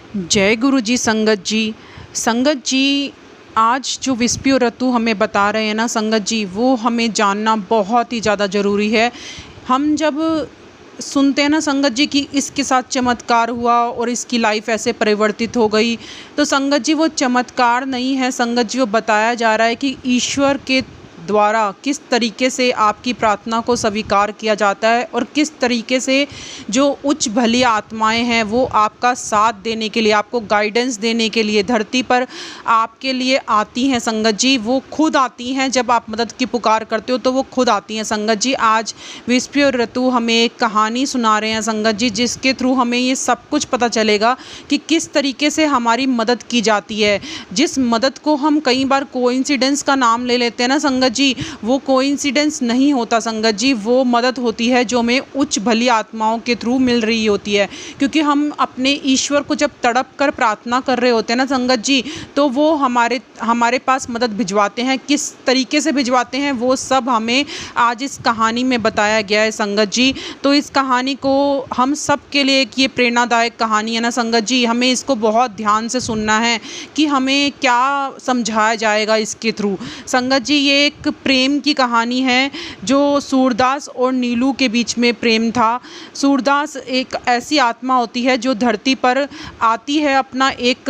जय गुरु जी। संगत जी, संगत जी, आज जो विस्पी ऋतु हमें बता रहे हैं ना संगत जी, वो हमें जानना बहुत ही ज़्यादा ज़रूरी है। हम जब सुनते हैं ना संगत जी कि इसके साथ चमत्कार हुआ और इसकी लाइफ ऐसे परिवर्तित हो गई, तो संगत जी वो चमत्कार नहीं है संगत जी, वो बताया जा रहा है कि ईश्वर के द्वारा किस तरीके से आपकी प्रार्थना को स्वीकार किया जाता है और किस तरीके से जो उच्च भली आत्माएं हैं वो आपका साथ देने के लिए, आपको गाइडेंस देने के लिए धरती पर आपके लिए आती हैं संगत जी। वो खुद आती हैं, जब आप मदद की पुकार करते हो तो वो खुद आती हैं संगत जी। आज विस्पी और ऋतु हमें एक कहानी सुना रहे हैं संगत जी, जिसके थ्रू हमें ये सब कुछ पता चलेगा कि किस तरीके से हमारी मदद की जाती है। जिस मदद को हम कई बार कोइंसिडेंस का नाम ले लेते हैं ना संगत जी, वो कोइंसिडेंस नहीं होता संगत जी, वो मदद होती है जो हमें उच्च भली आत्माओं के थ्रू मिल रही होती है। क्योंकि हम अपने ईश्वर को जब तड़प कर प्रार्थना कर रहे होते हैं ना संगत जी, तो वो हमारे पास मदद भिजवाते हैं। किस तरीके से भिजवाते हैं वो सब हमें आज इस कहानी में बताया गया है संगत जी। तो इस कहानी को हम सब के लिए एक ये प्रेरणादायक कहानी है ना संगत जी, हमें इसको बहुत ध्यान से सुनना है कि हमें क्या समझाया जाएगा इसके थ्रू। संगत जी, ये एक प्रेम की कहानी है जो सूरदास और नीलू के बीच में प्रेम था। सूरदास एक ऐसी आत्मा होती है जो धरती पर आती है अपना एक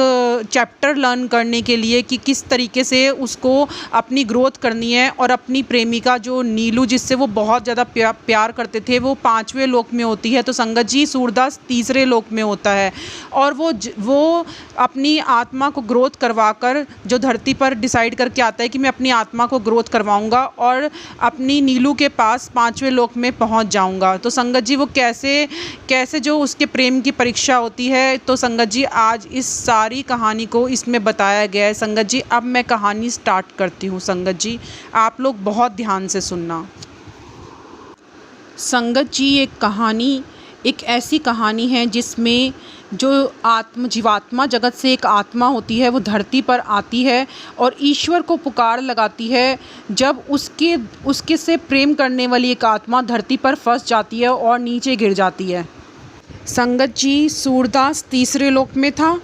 चैप्टर लर्न करने के लिए कि किस तरीके से उसको अपनी ग्रोथ करनी है, और अपनी प्रेमिका जो नीलू, जिससे वो बहुत ज़्यादा प्यार करते थे, वो 5वें लोक में होती है। तो संगत जी, सूरदास 3रे लोक में होता है और वो अपनी आत्मा को ग्रोथ करवाकर जो धरती पर डिसाइड करके आता है कि मैं अपनी आत्मा को ग्रोथ करवाऊंगा और अपनी नीलू के पास 5वें लोक में पहुंच जाऊंगा। तो संगत जी, वो कैसे कैसे जो उसके प्रेम की परीक्षा होती है, तो संगत जी आज इस सारी कहानी को इसमें बताया गया है संगत जी। अब मैं कहानी स्टार्ट करती हूँ संगत जी, आप लोग बहुत ध्यान से सुनना। संगत जी, एक ऐसी कहानी है जिसमें जो जीवात्मा जगत से एक आत्मा होती है, वो धरती पर आती है और ईश्वर को पुकार लगाती है। जब उसके से प्रेम करने वाली एक आत्मा धरती पर फंस जाती है और नीचे गिर जाती है। संगत जी, सूरदास 3रे लोक में था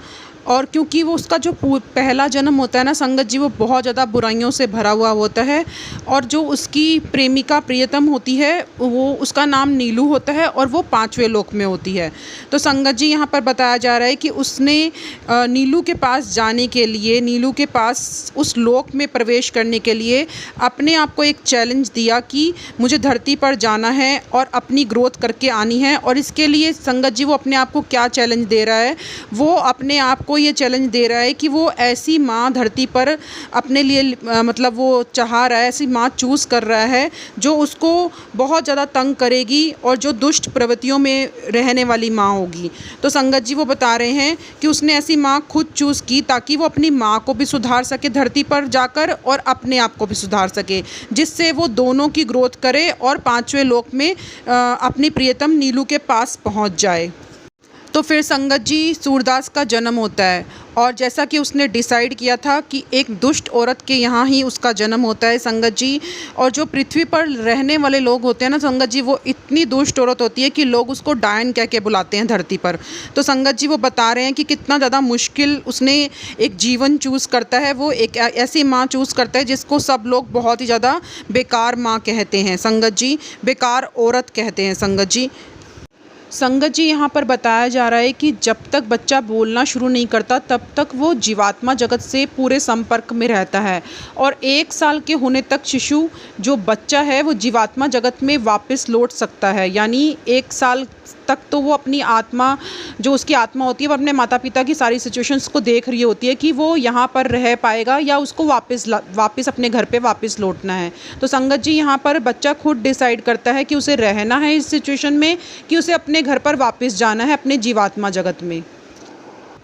और क्योंकि वो उसका जो पहला जन्म होता है ना संगत जी, वो बहुत ज़्यादा बुराइयों से भरा हुआ होता है। और जो उसकी प्रेमिका प्रियतम होती है, वो उसका नाम नीलू होता है और वो 5वें लोक में होती है। तो संगत जी, यहाँ पर बताया जा रहा है कि उसने नीलू के पास जाने के लिए, नीलू के पास उस लोक में प्रवेश करने के लिए अपने आप को एक चैलेंज दिया कि मुझे धरती पर जाना है और अपनी ग्रोथ करके आनी है। और इसके लिए संगत जी, वो अपने आप को क्या चैलेंज दे रहा है, वो अपने आप को ये चैलेंज दे रहा है कि वो ऐसी माँ धरती पर अपने लिए मतलब वो चाह रहा है, ऐसी माँ चूज़ कर रहा है जो उसको बहुत ज़्यादा तंग करेगी और जो दुष्ट प्रवृत्तियों में रहने वाली माँ होगी। तो संगत जी, वो बता रहे हैं कि उसने ऐसी माँ खुद चूज़ की ताकि वो अपनी माँ को भी सुधार सके धरती पर जाकर और अपने आप को भी सुधार सके, जिससे वो दोनों की ग्रोथ करे और 5वें लोक में अपनी प्रियतम नीलू के पास पहुँच जाए। तो फिर संगत जी, सूरदास का जन्म होता है और जैसा कि उसने डिसाइड किया था कि एक दुष्ट औरत के यहाँ ही उसका जन्म होता है संगत जी। और जो पृथ्वी पर रहने वाले लोग होते हैं ना संगत जी, वो इतनी दुष्ट औरत होती है कि लोग उसको डायन कह के बुलाते हैं धरती पर। तो संगत जी, वो बता रहे हैं कि कितना ज़्यादा मुश्किल उसने एक जीवन चूज़ करता है। वो एक ऐसी माँ चूज़ करता है जिसको सब लोग बहुत ही ज़्यादा बेकार माँ कहते हैं संगत जी, बेकार औरत कहते हैं संगत जी। संगत जी, यहाँ पर बताया जा रहा है कि जब तक बच्चा बोलना शुरू नहीं करता तब तक वो जीवात्मा जगत से पूरे संपर्क में रहता है, और 1 साल के होने तक शिशु जो बच्चा है वो जीवात्मा जगत में वापस लौट सकता है। यानी 1 साल तक तो वो अपनी आत्मा, जो उसकी आत्मा होती है, वो अपने माता पिता की सारी सिचुएशंस को देख रही होती है कि वो यहाँ पर रह पाएगा या उसको वापस अपने घर पे वापस लौटना है। तो संगत जी, यहाँ पर बच्चा खुद डिसाइड करता है कि उसे रहना है इस सिचुएशन में, कि उसे अपने घर पर वापस जाना है अपने जीवात्मा जगत में।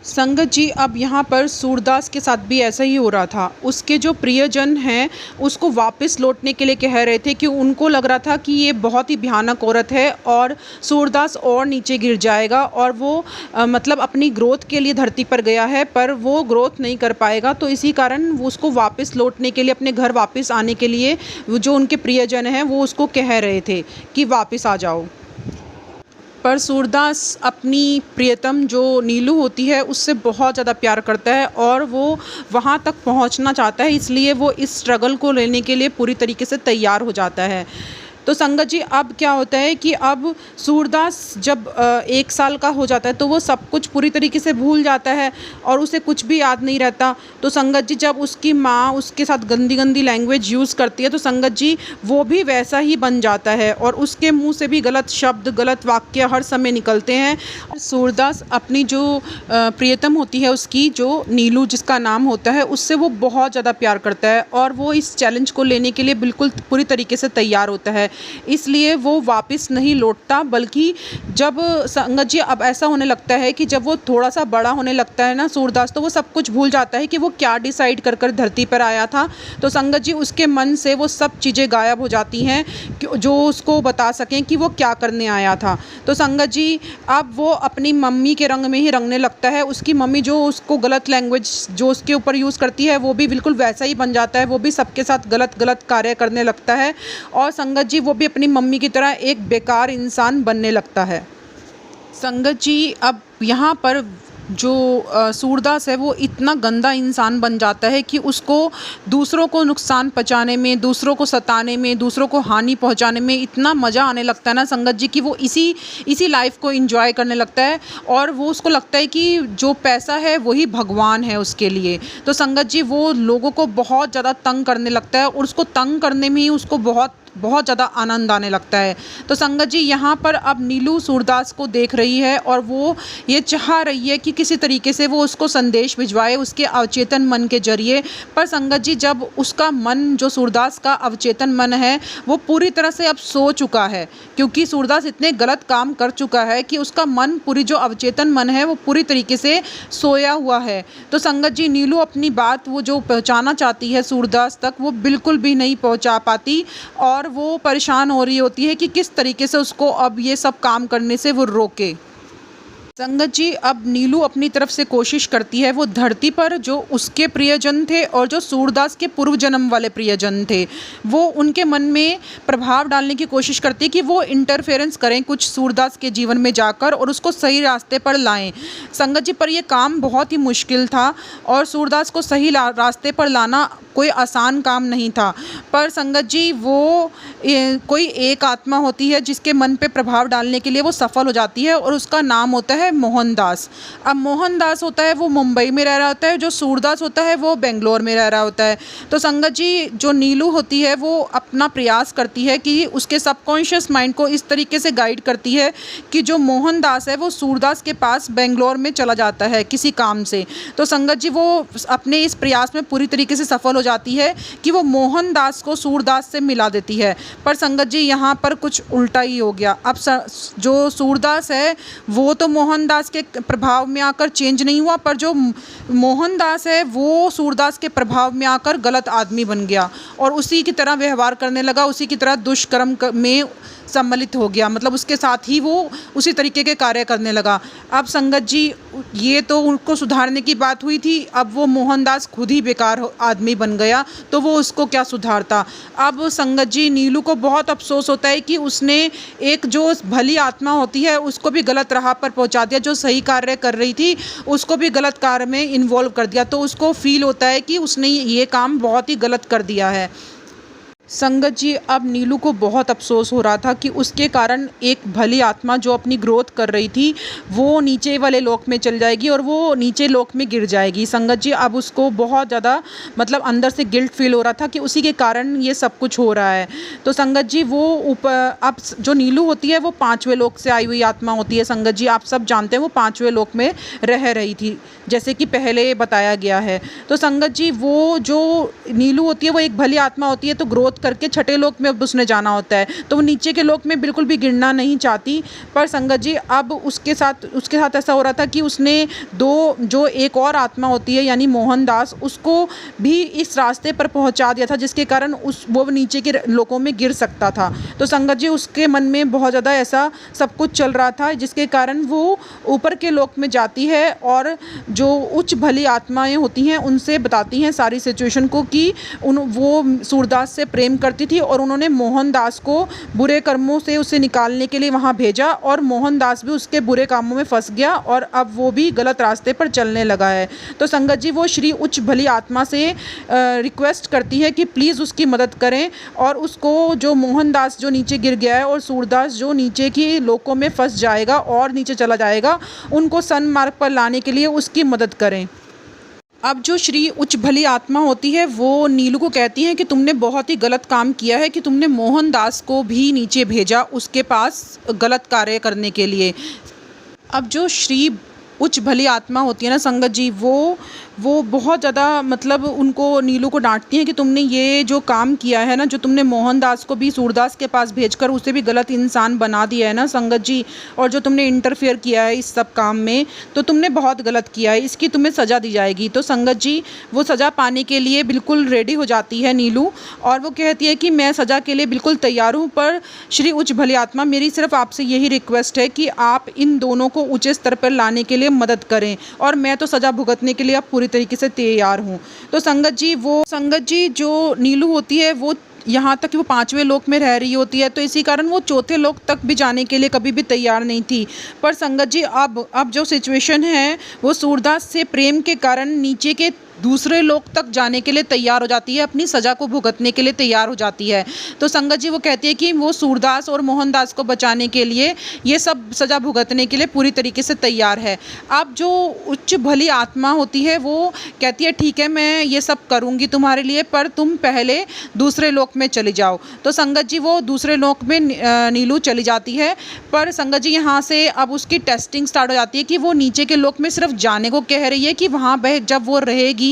संगत जी, अब यहाँ पर सूरदास के साथ भी ऐसा ही हो रहा था। उसके जो प्रियजन हैं उसको वापस लौटने के लिए कह रहे थे कि उनको लग रहा था कि ये बहुत ही भयानक औरत है और सूरदास और नीचे गिर जाएगा, और वो मतलब अपनी ग्रोथ के लिए धरती पर गया है पर वो ग्रोथ नहीं कर पाएगा। तो इसी कारण वो उसको वापस लौटने के लिए, अपने घर वापस आने के लिए जो उनके प्रियजन हैं वो उसको कह रहे थे कि वापस आ जाओ। पर सूरदास अपनी प्रियतम जो नीलू होती है उससे बहुत ज़्यादा प्यार करता है और वो वहाँ तक पहुँचना चाहता है, इसलिए वो इस स्ट्रगल को लेने के लिए पूरी तरीके से तैयार हो जाता है। तो संगत जी अब क्या होता है कि अब सूरदास जब 1 साल का हो जाता है तो वो सब कुछ पूरी तरीके से भूल जाता है और उसे कुछ भी याद नहीं रहता। तो संगत जी जब उसकी माँ उसके साथ गंदी गंदी लैंग्वेज यूज़ करती है तो संगत जी वो भी वैसा ही बन जाता है और उसके मुंह से भी गलत शब्द गलत वाक्य हर समय निकलते हैं। सूरदास अपनी जो प्रियतम होती है उसकी जो नीलू जिसका नाम होता है उससे वो बहुत ज़्यादा प्यार करता है और वो इस चैलेंज को लेने के लिए बिल्कुल पूरी तरीके से तैयार होता है, इसलिए वो वापस नहीं लौटता। बल्कि जब संगत जी अब ऐसा होने लगता है कि जब वो थोड़ा सा बड़ा होने लगता है ना सूरदास, तो वो सब कुछ भूल जाता है कि वो क्या डिसाइड कर कर धरती पर आया था। तो संगत जी उसके मन से वो सब चीज़ें गायब हो जाती हैं जो उसको बता सकें कि वो क्या करने आया था। तो संगत जी अब वो अपनी मम्मी के रंग में ही रंगने लगता है। उसकी मम्मी जो उसको गलत लैंग्वेज जो उसके ऊपर यूज़ करती है वो भी बिल्कुल वैसा ही बन जाता है, वो भी सबके साथ गलत गलत कार्य करने लगता है और संगत जी वो भी अपनी मम्मी की तरह एक बेकार इंसान बनने लगता है। संगत जी अब यहाँ पर जो सूरदास है वो इतना गंदा इंसान बन जाता है कि उसको दूसरों को नुकसान पहुँचाने में, दूसरों को सताने में, दूसरों को हानि पहुँचाने में इतना मज़ा आने लगता है ना संगत जी कि वो इसी लाइफ को एंजॉय करने लगता है और वो उसको लगता है कि जो पैसा है वही भगवान है उसके लिए। तो संगत जी वो लोगों को बहुत ज़्यादा तंग करने लगता है और उसको तंग करने में ही उसको बहुत ज़्यादा आनंद आने लगता है। तो संगत जी यहाँ पर अब नीलू सूरदास को देख रही है और वो ये चाह रही है कि किसी तरीके से वो उसको संदेश भिजवाए उसके अवचेतन मन के जरिए। पर संगत जी जब उसका मन जो सूरदास का अवचेतन मन है वो पूरी तरह से अब सो चुका है, क्योंकि सूरदास इतने गलत काम कर चुका है कि उसका मन पूरी जो अवचेतन मन है वो पूरी तरीके से सोया हुआ है। तो संगत जी नीलू अपनी बात वो जो पहुँचाना चाहती है सूरदास तक वो बिल्कुल भी नहीं पहुँचा पाती और वो परेशान हो रही होती है कि किस तरीके से उसको अब ये सब काम करने से वो रोके। संगत जी अब नीलू अपनी तरफ से कोशिश करती है, वो धरती पर जो उसके प्रियजन थे और जो सूरदास के पूर्व जन्म वाले प्रियजन थे वो उनके मन में प्रभाव डालने की कोशिश करती है कि वो इंटरफेरेंस करें कुछ सूरदास के जीवन में जाकर और उसको सही रास्ते पर लाएं। संगत जी पर यह काम बहुत ही मुश्किल था और सूरदास को सही रास्ते पर लाना कोई आसान काम नहीं था। पर संगत जी वो कोई एक आत्मा होती है जिसके मन पे प्रभाव डालने के लिए वो सफल हो जाती है और उसका नाम होता है मोहनदास। अब मोहनदास होता है वो मुंबई में रह रहा होता है, जो सूरदास होता है वो बेंगलोर में रह रहा होता है। तो संगत जी जो नीलू होती है वो अपना प्रयास करती है कि उसके सबकॉन्शियस माइंड को इस तरीके से गाइड करती है कि जो मोहनदास है वो सूरदास के पास बेंगलोर में चला जाता है किसी काम से। तो संगत जी वो अपने इस प्रयास में पूरी तरीके से सफल हो जाती है कि वो मोहनदास को सूरदास से मिला देती है। पर संगत जी यहाँ पर कुछ उल्टा ही हो गया। अब जो सूरदास है वो तो मोहनदास के प्रभाव में आकर चेंज नहीं हुआ, पर जो मोहनदास है वो सूरदास के प्रभाव में आकर गलत आदमी बन गया और उसी की तरह व्यवहार करने लगा, उसी की तरह दुष्कर्म में सम्मिलित हो गया, मतलब उसके साथ ही वो उसी तरीके के कार्य करने लगा। अब संगत जी ये तो उनको सुधारने की बात हुई थी, अब वो मोहनदास खुद ही बेकार आदमी बन गया तो वो उसको क्या सुधारता। अब संगत जी नीलू को बहुत अफसोस होता है कि उसने एक जो भली आत्मा होती है उसको भी गलत राह पर पहुंचा दिया, जो सही कार्य कर रही थी उसको भी गलत कार्य में इन्वॉल्व कर दिया। तो उसको फील होता है कि उसने ये काम बहुत ही गलत कर दिया है। संगत जी अब नीलू को बहुत अफसोस हो रहा था कि उसके कारण एक भली आत्मा जो अपनी ग्रोथ कर रही थी वो नीचे वाले लोक में चल जाएगी और वो नीचे लोक में गिर जाएगी। संगत जी अब उसको बहुत ज़्यादा मतलब अंदर से गिल्ट फील हो रहा था कि उसी के कारण ये सब कुछ हो रहा है। तो संगत जी वो ऊपर अब जो नीलू होती है वो 5वें लोक से आई हुई आत्मा होती है। संगत जी आप सब जानते हैं वो 5वें लोक में रह रही थी जैसे कि पहले बताया गया है। तो संगत जी वो जो नीलू होती है वो एक भली आत्मा होती है, तो ग्रोथ करके 6ठे लोक में अब उसने जाना होता है, तो वो नीचे के लोक में बिल्कुल भी गिरना नहीं चाहती। पर संगत जी अब उसके साथ ऐसा हो रहा था कि उसने जो एक और आत्मा होती है यानी मोहनदास उसको भी इस रास्ते पर पहुंचा दिया था जिसके कारण वो नीचे के लोकों में गिर सकता था। तो संगत जी उसके मन में बहुत ज़्यादा ऐसा सब कुछ चल रहा था जिसके कारण वो ऊपर के लोक में जाती है और जो उच्च भली आत्माएं होती हैं उनसे बताती हैं सारी सिचुएशन को कि वो सूरदास से प्रेम प्रेम करती थी और उन्होंने मोहनदास को बुरे कर्मों से उसे निकालने के लिए वहाँ भेजा और मोहनदास भी उसके बुरे कामों में फंस गया और अब वो भी गलत रास्ते पर चलने लगा है। तो संगत जी वो श्री उच्च भली आत्मा से रिक्वेस्ट करती है कि प्लीज़ उसकी मदद करें और उसको, जो मोहनदास जो नीचे गिर गया है और सूरदास जो नीचे की लोकों में फंस जाएगा और नीचे चला जाएगा, उनको सन्मार्ग पर लाने के लिए उसकी मदद करें। अब जो श्री उच्च भली आत्मा होती है वो नीलू को कहती है कि तुमने बहुत ही गलत काम किया है कि तुमने मोहनदास को भी नीचे भेजा उसके पास गलत कार्य करने के लिए। अब जो श्री उच्च भली आत्मा होती है ना संगत जी, वो बहुत ज़्यादा मतलब उनको, नीलू को डांटती हैं कि तुमने ये जो काम किया है ना, जो तुमने मोहनदास को भी सूरदास के पास भेजकर उसे भी गलत इंसान बना दिया है ना संगत जी, और जो तुमने इंटरफेयर किया है इस सब काम में, तो तुमने बहुत गलत किया है, इसकी तुम्हें सज़ा दी जाएगी। तो संगत जी वो सज़ा पाने के लिए बिल्कुल रेडी हो जाती है नीलू, और वो कहती है कि मैं सज़ा के लिए बिल्कुल तैयार हूँ, पर श्री उच्च भली आत्मा मेरी सिर्फ आपसे यही रिक्वेस्ट है कि आप इन दोनों को ऊँचे स्तर पर लाने के लिए मदद करें, और मैं तो सज़ा भुगतने के लिए अब पूरी तरीके से तैयार हूँ। तो संगत जी जो नीलू होती है वो यहाँ तक कि वो 5वें लोक में रह रही होती है, तो इसी कारण वो चौथे लोक तक भी जाने के लिए कभी भी तैयार नहीं थी। पर संगत जी अब जो सिचुएशन है वो सूरदास से प्रेम के कारण नीचे के दूसरे लोक तक जाने के लिए तैयार हो जाती है, अपनी सज़ा को भुगतने के लिए तैयार हो जाती है। तो संगत जी वो कहती है कि वो सूरदास और मोहनदास को बचाने के लिए ये सब सज़ा भुगतने के लिए पूरी तरीके से तैयार है। अब जो उच्च भली आत्मा होती है वो कहती है ठीक है मैं ये सब करूँगी तुम्हारे लिए, पर तुम पहले दूसरे लोक में चली जाओ। तो संगत जी वो दूसरे लोक में नीलू चली जाती है, पर संगत जी यहाँ से अब उसकी टेस्टिंग स्टार्ट हो जाती है कि वो नीचे के लोक में सिर्फ जाने को कह रही है कि वहाँ जब वो रहेगी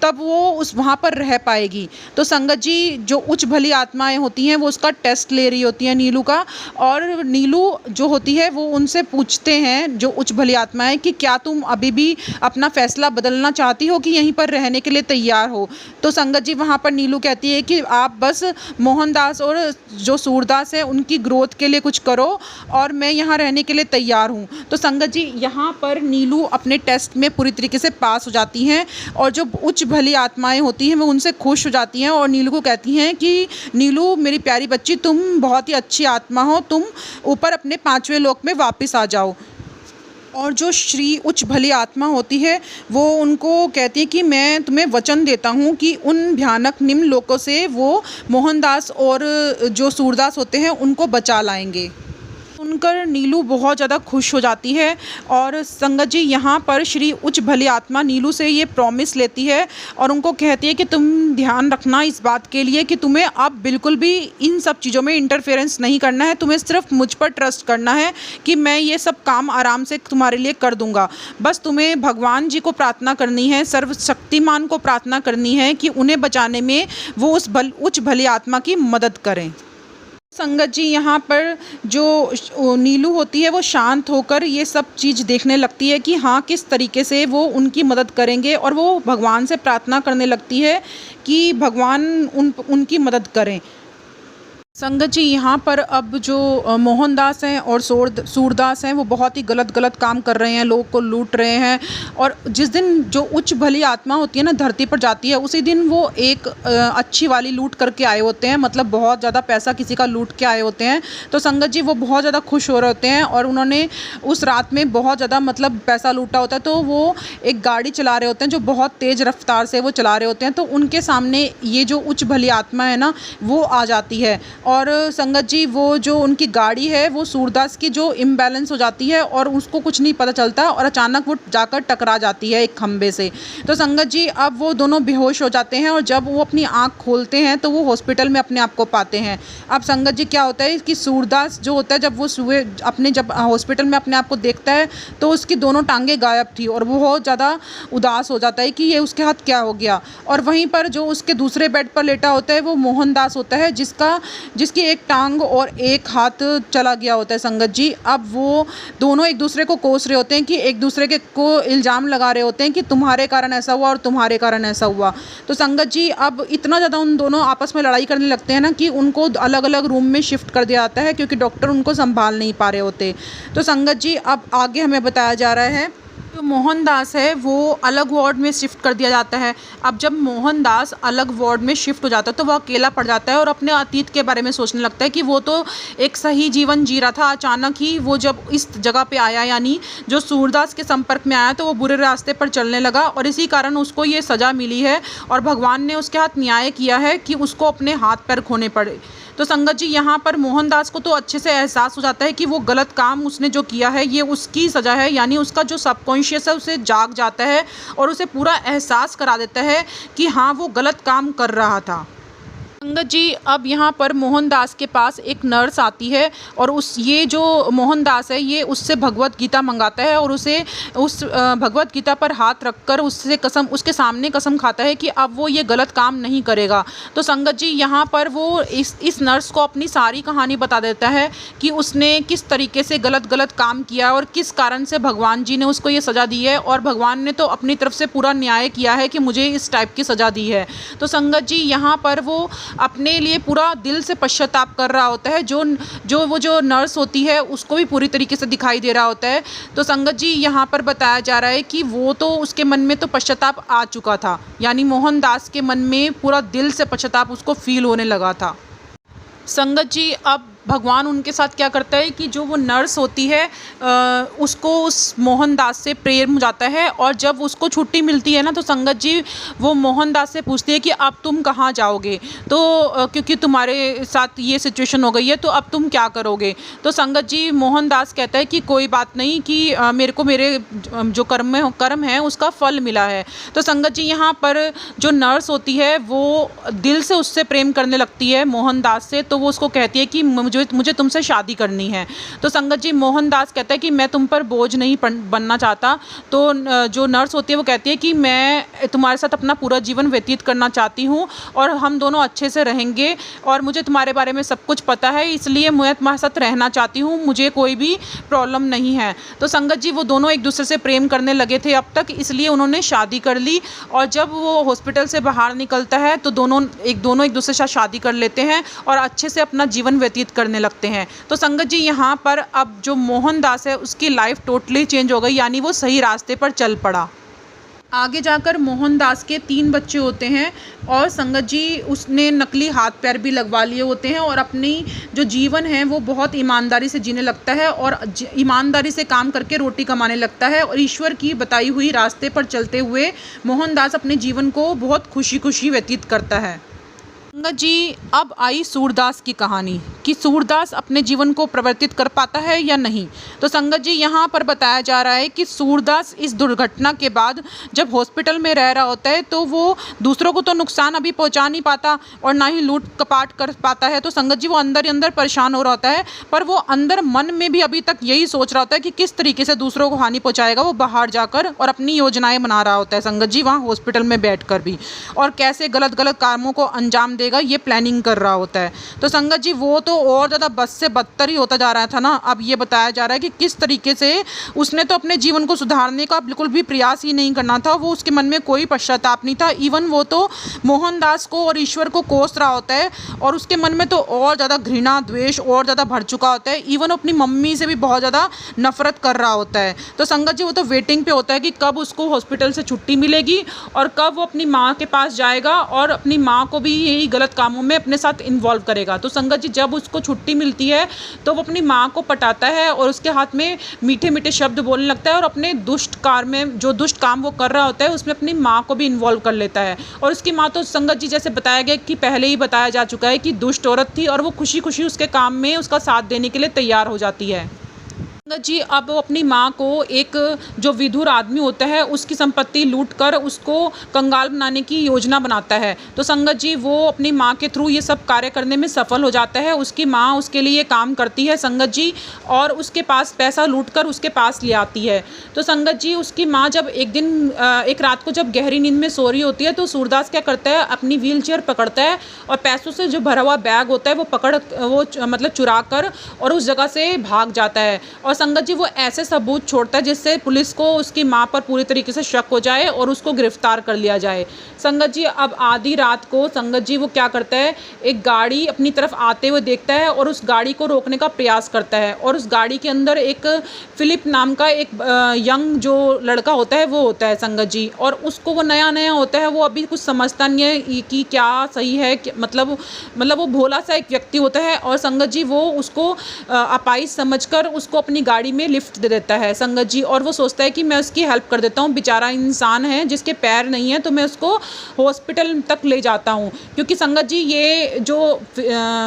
तब वो वहाँ पर रह पाएगी। तो संगत जी जो उच्च भली आत्माएं होती हैं वो उसका टेस्ट ले रही होती हैं नीलू का, और नीलू जो होती है वो उनसे पूछते हैं जो उच्च भली आत्माएं कि क्या तुम अभी भी अपना फैसला बदलना चाहती हो कि यहीं पर रहने के लिए तैयार हो। तो संगत जी वहाँ पर नीलू कहती है कि आप बस मोहनदास और जो सूरदास है उनकी ग्रोथ के लिए कुछ करो और मैं यहाँ रहने के लिए तैयार हूँ। तो संगत जी यहाँ पर नीलू अपने टेस्ट में पूरी तरीके से पास हो जाती हैं, और जो उच्च भली आत्माएं होती हैं वो उनसे खुश हो जाती हैं और नीलू को कहती हैं कि नीलू मेरी प्यारी बच्ची, तुम बहुत ही अच्छी आत्मा हो, तुम ऊपर अपने 5वें लोक में वापस आ जाओ। और जो श्री उच्च भली आत्मा होती है वो उनको कहती है कि मैं तुम्हें वचन देता हूँ कि उन भयानक निम्न लोकों से वो मोहनदास और जो सूरदास होते हैं उनको बचा लाएंगे। सुनकर नीलू बहुत ज़्यादा खुश हो जाती है, और संगत जी यहाँ पर श्री उच्च भली आत्मा नीलू से ये प्रॉमिस लेती है और उनको कहती है कि तुम ध्यान रखना इस बात के लिए कि तुम्हें अब बिल्कुल भी इन सब चीज़ों में इंटरफेरेंस नहीं करना है, तुम्हें सिर्फ मुझ पर ट्रस्ट करना है कि मैं ये सब काम आराम से तुम्हारे लिए कर दूँगा। बस तुम्हें भगवान जी को प्रार्थना करनी है, सर्वशक्तिमान को प्रार्थना करनी है कि उन्हें बचाने में वो उस उच्च भली आत्मा की मदद करें। संगत जी यहाँ पर जो नीलू होती है वो शांत होकर ये सब चीज़ देखने लगती है कि हाँ किस तरीके से वो उनकी मदद करेंगे, और वो भगवान से प्रार्थना करने लगती है कि भगवान उनकी मदद करें। संगत जी यहाँ पर अब जो मोहनदास हैं और सूरदास हैं वो बहुत ही गलत काम कर रहे हैं, लोगों को लूट रहे हैं। और जिस दिन जो उच्च भली आत्मा होती है ना धरती पर जाती है, उसी दिन वो एक अच्छी वाली लूट करके आए होते हैं, मतलब बहुत ज़्यादा पैसा किसी का लूट के आए होते हैं। तो संगत जी वो बहुत ज़्यादा खुश हो रहे होते हैं और उन्होंने उस रात में बहुत ज़्यादा मतलब पैसा लूटा होता है। तो वो एक गाड़ी चला रहे होते हैं जो बहुत तेज़ रफ्तार से वो चला रहे होते हैं, तो उनके सामने ये जो उच्च भली आत्मा है ना वो आ जाती है। और संगत जी वो जो उनकी गाड़ी है वो सूरदास की जो इम्बैलेंस हो जाती है और उसको कुछ नहीं पता चलता, और अचानक वो जाकर टकरा जाती है एक खंबे से। तो संगत जी अब वो दोनों बेहोश हो जाते हैं, और जब वो अपनी आँख खोलते हैं तो वो हॉस्पिटल में अपने आप को पाते हैं। अब संगत जी क्या होता है कि सूरदास जो होता है जब वो जब हॉस्पिटल में अपने आप को देखता है तो उसकी दोनों टांगें गायब थी, और वो बहुत ज़्यादा उदास हो जाता है कि ये उसके हाथ क्या हो गया। और वहीं पर जो उसके दूसरे बेड पर लेटा होता है वो मोहनदास होता है, जिसकी एक टांग और एक हाथ चला गया होता है। संगत जी अब वो दोनों एक दूसरे को कोस रहे होते हैं कि एक दूसरे को इल्ज़ाम लगा रहे होते हैं कि तुम्हारे कारण ऐसा हुआ और तुम्हारे कारण ऐसा हुआ। तो संगत जी अब इतना ज़्यादा उन दोनों आपस में लड़ाई करने लगते हैं ना कि उनको अलग अलग रूम में शिफ्ट कर दिया जाता है, क्योंकि डॉक्टर उनको संभाल नहीं पा रहे होते। तो संगत जी अब आगे हमें बताया जा रहा है जो मोहनदास है वो अलग वार्ड में शिफ्ट कर दिया जाता है। अब जब मोहनदास अलग वार्ड में शिफ्ट हो जाता है तो वह अकेला पड़ जाता है और अपने अतीत के बारे में सोचने लगता है कि वो तो एक सही जीवन जी रहा था। अचानक ही वो जब इस जगह पे आया, यानी जो सूरदास के संपर्क में आया, तो वो बुरे रास्ते पर चलने लगा और इसी कारण उसको ये सज़ा मिली है और भगवान ने उसके हाथ न्याय किया है कि उसको अपने हाथ पैर खोने पड़े। तो संगत जी, यहाँ पर मोहनदास को तो अच्छे से एहसास हो जाता है कि वो गलत काम उसने जो किया है ये उसकी सज़ा है, यानी उसका जो सबकॉन्शियस है उसे जाग जाता है और उसे पूरा एहसास करा देता है कि हाँ, वो गलत काम कर रहा था। संगत जी, अब यहाँ पर मोहनदास के पास एक नर्स आती है और ये जो मोहनदास है ये उससे भगवत गीता मंगाता है और उसे उस भगवत गीता पर हाथ रखकर उसके सामने कसम खाता है कि अब वो ये गलत काम नहीं करेगा। तो संगत जी, यहाँ पर वो इस नर्स को अपनी सारी कहानी बता देता है कि उसने किस तरीके से गलत काम किया और किस कारण से भगवान जी ने उसको ये सज़ा दी है, और भगवान ने तो अपनी तरफ से पूरा न्याय किया है कि मुझे इस टाइप की सज़ा दी है। तो संगत जी, यहाँ पर वो अपने लिए पूरा दिल से पश्चाताप कर रहा होता है। जो नर्स होती है उसको भी पूरी तरीके से दिखाई दे रहा होता है। तो संगत जी, यहाँ पर बताया जा रहा है कि वो तो उसके मन में तो पश्चाताप आ चुका था, यानी मोहनदास के मन में पूरा दिल से पश्चाताप उसको फील होने लगा था। संगत जी, अब भगवान उनके साथ क्या करता है कि जो वो नर्स होती है उसको उस मोहनदास से प्रेम हो जाता है और जब उसको छुट्टी मिलती है ना, तो संगत जी वो मोहनदास से पूछती है कि अब तुम कहाँ जाओगे, तो क्योंकि तुम्हारे साथ ये सिचुएशन हो गई है तो अब तुम क्या करोगे। तो संगत जी, मोहनदास कहता है कि कोई बात नहीं, कि मेरे को मेरे जो कर्म है उसका फल मिला है। तो संगत जी, यहाँ पर जो नर्स होती है वो दिल से उससे प्रेम करने लगती है मोहनदास से, तो वो उसको कहती है कि मुझे तुमसे शादी करनी है। तो संगत जी, मोहनदास कहता है कि मैं तुम पर बोझ नहीं बनना चाहता। तो जो नर्स होती है वो कहती है कि मैं तुम्हारे साथ अपना पूरा जीवन व्यतीत करना चाहती हूँ और हम दोनों अच्छे से रहेंगे और मुझे तुम्हारे बारे में सब कुछ पता है, इसलिए मैं तुम्हारे साथ रहना चाहती हूँ, मुझे कोई भी प्रॉब्लम नहीं है। तो संगत जी, वो दोनों एक दूसरे से प्रेम करने लगे थे अब तक, इसलिए उन्होंने शादी कर ली और जब वो हॉस्पिटल से बाहर निकलता है तो दोनों एक दूसरे के साथ शादी कर लेते हैं और अच्छे से अपना जीवन व्यतीत करने लगते हैं। तो संगत जी, यहाँ पर अब जो मोहनदास है उसकी लाइफ टोटली चेंज हो गई, यानी वो सही रास्ते पर चल पड़ा। आगे जाकर मोहनदास के 3 बच्चे होते हैं और संगत जी उसने नकली हाथ पैर भी लगवा लिए होते हैं और अपनी जो जीवन है वो बहुत ईमानदारी से जीने लगता है और ईमानदारी से काम करके रोटी कमाने लगता है और ईश्वर की बताई हुई रास्ते पर चलते हुए मोहनदास अपने जीवन को बहुत खुशी व्यतीत करता है। संगत जी, अब आई सूरदास की कहानी कि सूरदास अपने जीवन को परिवर्तित कर पाता है या नहीं। तो संगत जी, यहाँ पर बताया जा रहा है कि सूरदास इस दुर्घटना के बाद जब हॉस्पिटल में रह रहा होता है तो वो दूसरों को तो नुकसान अभी पहुँचा नहीं पाता और ना ही लूट कपाट कर पाता है। तो संगत जी, वो अंदर ही अंदर परेशान हो रहा होता है, पर वो अंदर मन में भी अभी तक यही सोच रहा होता है कि किस तरीके से दूसरों को हानि पहुँचाएगा। वो बाहर जाकर और अपनी योजनाएँ बना रहा होता है संगत जी, वहाँ हॉस्पिटल में बैठ कर भी, और कैसे गलत कामों को अंजाम देगा ये प्लानिंग कर रहा होता है। तो संगत जी, वो तो और ज़्यादा बद से बदतर ही होता जा रहा था ना। अब ये बताया जा रहा है कि किस तरीके से उसने तो अपने जीवन को सुधारने का बिल्कुल भी प्रयास ही नहीं करना था, वो उसके मन में कोई पश्चाताप नहीं था। इवन वो तो मोहनदास को और ईश्वर को कोस रहा होता है और उसके मन में तो और ज़्यादा घृणा द्वेष और ज़्यादा भर चुका होता है। इवन अपनी मम्मी से भी बहुत ज़्यादा नफरत कर रहा होता है। तो संगत जी, वो तो वेटिंग पे होता है कि कब उसको हॉस्पिटल से छुट्टी मिलेगी और कब वो अपनी माँ के पास जाएगा और अपनी माँ को भी यही गलत कामों में अपने साथ इन्वॉल्व करेगा। तो संगत जी, जब उसको छुट्टी मिलती है तो वो अपनी माँ को पटाता है और उसके हाथ में मीठे मीठे शब्द बोलने लगता है और अपने दुष्ट काम वो कर रहा होता है उसमें अपनी माँ को भी इन्वॉल्व कर लेता है। और उसकी माँ तो संगत जी, जैसे बताया गया कि पहले ही बताया जा चुका है कि दुष्ट औरत थी और वो खुशी खुशी उसके काम में उसका साथ देने के लिए तैयार हो जाती है। संगत जी, अब वो अपनी माँ को एक जो विधुर आदमी होता है उसकी संपत्ति लूटकर उसको कंगाल बनाने की योजना बनाता है। तो संगत जी, वो अपनी माँ के थ्रू ये सब कार्य करने में सफल हो जाता है। उसकी माँ उसके लिए काम करती है संगत जी, और उसके पास पैसा लूटकर उसके पास ले आती है। तो संगत जी, उसकी माँ जब एक रात को जब गहरी नींद में सो रही होती है तो सूरदास क्या करता है, अपनी व्हील चेयर पकड़ता है और पैसों से जो भरा हुआ बैग होता है वो मतलब चुरा कर और उस जगह से भाग जाता है। और और संगत जी वो ऐसे सबूत छोड़ता है जिससे पुलिस को उसकी माँ पर पूरी तरीके से शक हो जाए और उसको गिरफ्तार कर लिया जाए। संगत जी अब आधी रात को संगत जी वो क्या करता है, एक गाड़ी अपनी तरफ आते हुए देखता है और उस गाड़ी को रोकने का प्रयास करता है और उस गाड़ी के अंदर एक फिलिप नाम का एक यंग जो लड़का होता है वो होता है संगत जी। और उसको वो नया नया होता है, वो अभी कुछ समझता नहीं है कि क्या सही है, मतलब वो भोला सा एक व्यक्ति होता है और संगत जी वो उसको अपाहिज समझकर उसको अपनी गाड़ी में लिफ्ट दे देता है संगत जी। और वो सोचता है कि मैं उसकी हेल्प कर देता हूँ, बेचारा इंसान है जिसके पैर नहीं है, तो मैं उसको हॉस्पिटल तक ले जाता हूँ। क्योंकि संगत जी ये जो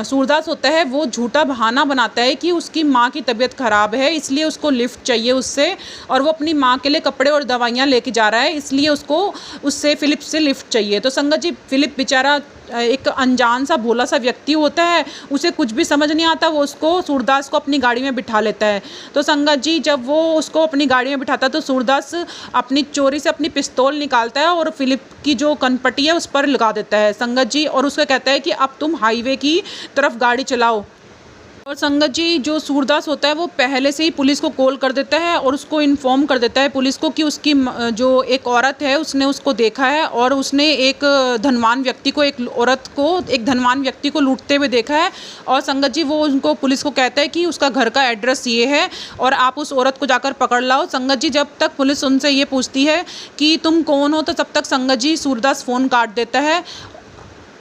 सूरदास होता है वो झूठा बहाना बनाता है कि उसकी माँ की तबीयत ख़राब है, इसलिए उसको लिफ्ट चाहिए उससे, और वो अपनी माँ के लिए कपड़े और दवाइयाँ लेके जा रहा है, इसलिए उसको उससे फिलिप से लिफ्ट चाहिए। तो संगत जी फिलिप बेचारा एक अनजान सा भोला सा व्यक्ति होता है, उसे कुछ भी समझ नहीं आता, वो उसको सूरदास को अपनी गाड़ी में बिठा लेता है। तो संगत जी जब वो उसको अपनी गाड़ी में बिठाता है तो सूरदास अपनी चोरी से अपनी पिस्तौल निकालता है और फिलिप की जो कनपटी है उस पर लगा देता है संगत जी, और उसको कहता है कि अब तुम हाईवे की तरफ गाड़ी चलाओ। और संगत जी जो सूरदास होता है वो पहले से ही पुलिस को कॉल कर देता है और उसको इन्फॉर्म कर देता है पुलिस को कि उसकी जो एक औरत है उसने उसको देखा है और उसने एक धनवान व्यक्ति को लूटते हुए देखा है। और संगत जी वो उनको पुलिस को कहता है कि उसका घर का एड्रेस ये है और आप उस औरत को जाकर पकड़ लाओ। संगत जी जब तक पुलिस उनसे ये पूछती है कि तुम कौन हो, तो तब तक संगत जी सूरदास फ़ोन काट देता है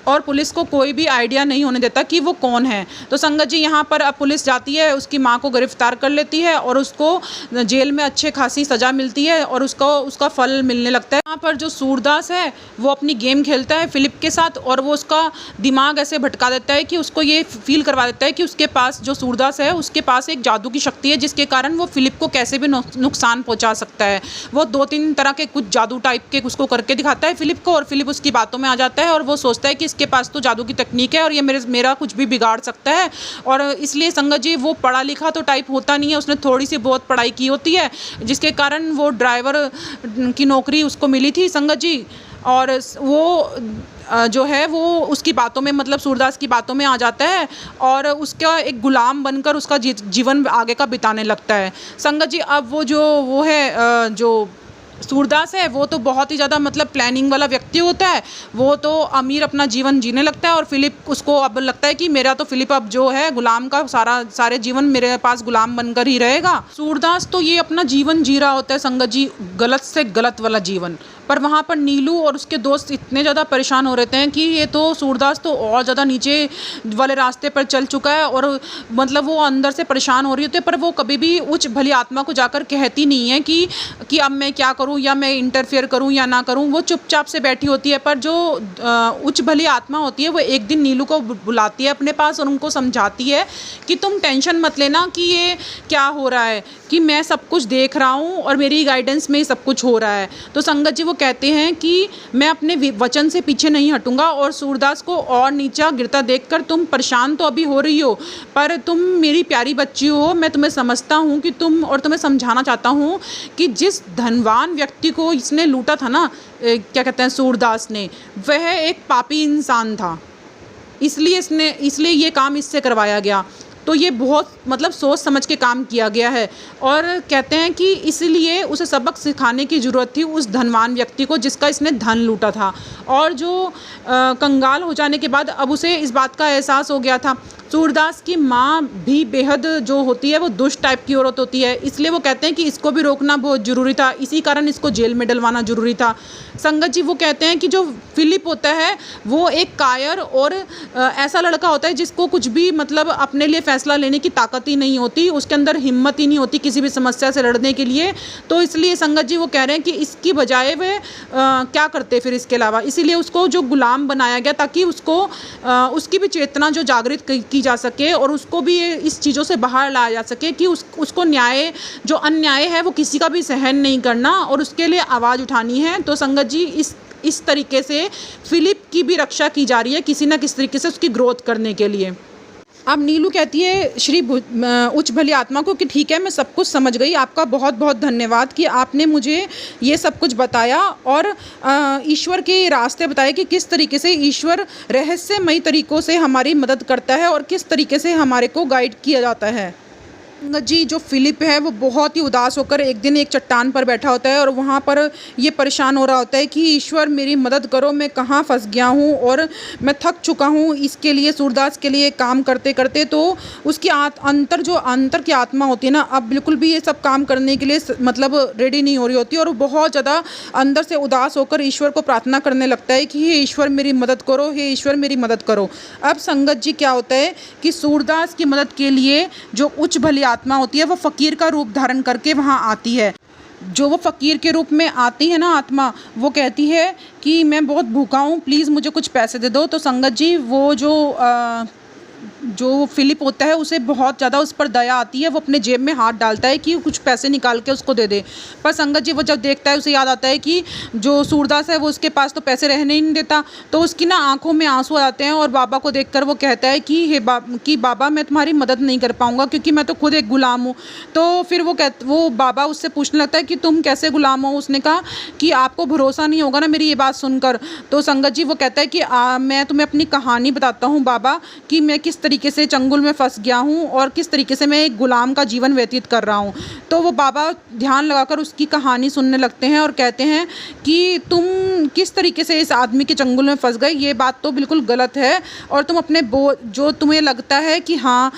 और पुलिस को कोई भी आइडिया नहीं होने देता कि वो कौन है। तो संगत जी यहाँ पर अब पुलिस जाती है, उसकी माँ को गिरफ्तार कर लेती है और उसको जेल में अच्छे खासी सज़ा मिलती है और उसका फल मिलने लगता है। यहाँ पर जो सूरदास है वो अपनी गेम खेलता है फिलिप के साथ और वो उसका दिमाग ऐसे भटका देता है कि उसको ये फील करवा देता है कि उसके पास जो सूरदास है उसके पास एक जादू की शक्ति है जिसके कारण वो फिलिप को कैसे भी नुकसान पहुँचा सकता है। वो 2-3 तरह के कुछ जादू टाइप के उसको करके दिखाता है फिलिप को और फिलिप उसकी बातों में आ जाता है और वो सोचता है कि के पास तो जादू की तकनीक है और ये मेरा कुछ भी बिगाड़ सकता है। और इसलिए संगत जी वो पढ़ा लिखा तो टाइप होता नहीं है, उसने थोड़ी सी बहुत पढ़ाई की होती है जिसके कारण वो ड्राइवर की नौकरी उसको मिली थी संगत जी। और वो जो है वो उसकी बातों में मतलब सूरदास की बातों में आ जाता है और उसका एक गुलाम बनकर उसका जीवन आगे का बिताने लगता है संगत जी। अब वो है जो सूरदास है वो तो बहुत ही ज़्यादा मतलब प्लानिंग वाला व्यक्ति होता है, वो तो अमीर अपना जीवन जीने लगता है और फिलिप उसको अब लगता है कि मेरा तो फिलिप अब जो है गुलाम का सारे जीवन मेरे पास गुलाम बनकर ही रहेगा। सूरदास तो ये अपना जीवन जी रहा होता है संगत जी, गलत से गलत वाला जीवन, पर वहाँ पर नीलू और उसके दोस्त इतने ज़्यादा परेशान हो रहते हैं कि ये तो सूरदास तो और ज़्यादा नीचे वाले रास्ते पर चल चुका है और मतलब वो अंदर से परेशान हो रही होती है, पर वो कभी भी उच्च भली आत्मा को जाकर कहती नहीं है कि अब मैं क्या करूं या मैं इंटरफेयर करूं या ना करूं, वो चुपचाप से बैठी होती है। पर जो उच्च भली आत्मा होती है वो एक दिन नीलू को बुलाती है अपने पास और उनको समझाती है कि तुम टेंशन मत लेना कि ये क्या हो रहा है, कि मैं सब कुछ देख रहा हूँ और मेरी गाइडेंस में सब कुछ हो रहा है। तो संगत जी वो कहते हैं कि मैं अपने वचन से पीछे नहीं हटूंगा और सूरदास को और नीचा गिरता देखकर तुम परेशान तो अभी हो रही हो, पर तुम मेरी प्यारी बच्ची हो, मैं तुम्हें समझता हूँ कि तुम्हें समझाना चाहता हूँ कि जिस धनवान व्यक्ति को इसने लूटा था ना, क्या कहते हैं सूरदास ने, वह एक पापी इंसान था, इसलिए ये काम इससे करवाया गया। तो ये बहुत मतलब सोच समझ के काम किया गया है और कहते हैं कि इसलिए उसे सबक सिखाने की ज़रूरत थी उस धनवान व्यक्ति को जिसका इसने धन लूटा था। और जो कंगाल हो जाने के बाद अब उसे इस बात का एहसास हो गया था। सूरदास की माँ भी बेहद जो होती है वो दुष्ट टाइप की औरत होती है, इसलिए वो कहते हैं कि इसको भी रोकना बहुत ज़रूरी था, इसी कारण इसको जेल में डलवाना ज़रूरी था। संगत जी वो कहते हैं कि जो फिलिप होता है वो एक कायर और ऐसा लड़का होता है जिसको कुछ भी मतलब अपने लिए फ़ैसला लेने की ताकत ही नहीं होती, उसके अंदर हिम्मत ही नहीं होती किसी भी समस्या से लड़ने के लिए। तो इसलिए संगत जी वो कह रहे हैं कि इसकी बजाय वे क्या करते फिर इसके अलावा, इसीलिए उसको जो गुलाम बनाया गया ताकि उसको उसकी भी चेतना जो जागृत की जा सके और उसको भी इस चीज़ों से बाहर लाया जा सके कि उसको न्याय जो अन्याय है वो किसी का भी सहन नहीं करना और उसके लिए आवाज़ उठानी है। तो संगत जी इस तरीके से फिलिप की भी रक्षा की जा रही है किसी न किसी तरीके से उसकी ग्रोथ करने के लिए। अब नीलू कहती है श्री उच्च भली आत्मा को कि ठीक है, मैं सब कुछ समझ गई, आपका बहुत बहुत धन्यवाद कि आपने मुझे ये सब कुछ बताया और ईश्वर के रास्ते बताए कि किस तरीके से ईश्वर रहस्यमयी तरीक़ों से हमारी मदद करता है और किस तरीके से हमारे को गाइड किया जाता है। संगत जी, जो फ़िलिप है वो बहुत ही उदास होकर एक दिन एक चट्टान पर बैठा होता है और वहाँ पर ये परेशान हो रहा होता है कि ईश्वर मेरी मदद करो, मैं कहाँ फँस गया हूँ और मैं थक चुका हूँ इसके लिए, सूरदास के लिए काम करते-करते। तो उसकी अंतर की आत्मा होती है ना, अब बिल्कुल भी ये सब काम करने के लिए मतलब रेडी नहीं हो रही होती, और वो बहुत ज़्यादा अंदर से उदास होकर ईश्वर को प्रार्थना करने लगता है कि हे ईश्वर मेरी मदद करो, हे ईश्वर मेरी मदद करो। अब संगत जी, क्या होता है कि सूरदास की मदद के लिए जो उच्च भली आत्मा होती है वो फ़कीर का रूप धारण करके वहाँ आती है। जो वो फ़कीर के रूप में आती है ना आत्मा, वो कहती है कि मैं बहुत भूखा हूँ, प्लीज़ मुझे कुछ पैसे दे दो। तो संगत जी, वो जो फ़िलिप होता है उसे बहुत ज़्यादा उस पर दया आती है, वो अपने जेब में हाथ डालता है कि कुछ पैसे निकाल के उसको दे दे। पर संगत जी, वो जब देखता है उसे याद आता है कि जो सूरदास है वो उसके पास तो पैसे रहने ही नहीं देता। तो उसकी ना आँखों में आँसू आ जाते हैं और बाबा को देखकर वो कहता है कि बाबा, मैं तुम्हारी मदद नहीं कर पाऊँगा क्योंकि मैं तो खुद एक गुलाम हूँ। तो फिर वो बाबा उससे पूछने लगता है कि तुम कैसे गुलाम हो? उसने कहा कि आपको भरोसा नहीं होगा ना मेरी ये बात सुनकर। तो संगत जी, वो कहता है कि मैं तुम्हें अपनी कहानी बताता हूँ बाबा, कि मैं किस तरीके से चंगुल में फंस गया हूँ और किस तरीके से मैं एक गुलाम का जीवन व्यतीत कर रहा हूँ। तो वो बाबा ध्यान लगाकर उसकी कहानी सुनने लगते हैं और कहते हैं कि तुम किस तरीके से इस आदमी के चंगुल में फंस गए, ये बात तो बिल्कुल गलत है। और तुम अपने जो तुम्हें लगता है कि हाँ,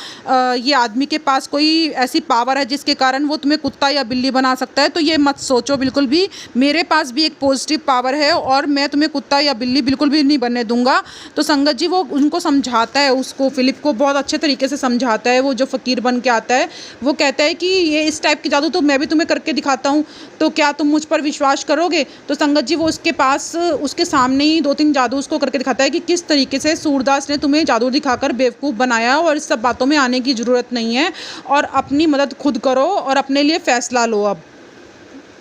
ये आदमी के पास कोई ऐसी पावर है जिसके कारण वो तुम्हें कुत्ता या बिल्ली बना सकता है, तो ये मत सोचो बिल्कुल भी। मेरे पास भी एक पॉजिटिव पावर है और मैं तुम्हें कुत्ता या बिल्ली बिल्कुल भी नहीं बनने दूंगा। तो संगत जी, वो उनको समझाता है, उसको फ़िलिप को बहुत अच्छे तरीके से समझाता है। वो जो फ़कीर बन के आता है वो कहता है कि ये इस टाइप की जादू तो मैं भी तुम्हें करके दिखाता हूँ, तो क्या तुम मुझ पर विश्वास करोगे? तो संगत जी, वो उसके सामने ही 2-3 जादू उसको करके दिखाता है कि किस तरीके से सूरदास ने तुम्हें जादू दिखाकर बेवकूफ़ बनाया, और इस सब बातों में आने की ज़रूरत नहीं है और अपनी मदद खुद करो और अपने लिए फ़ैसला लो।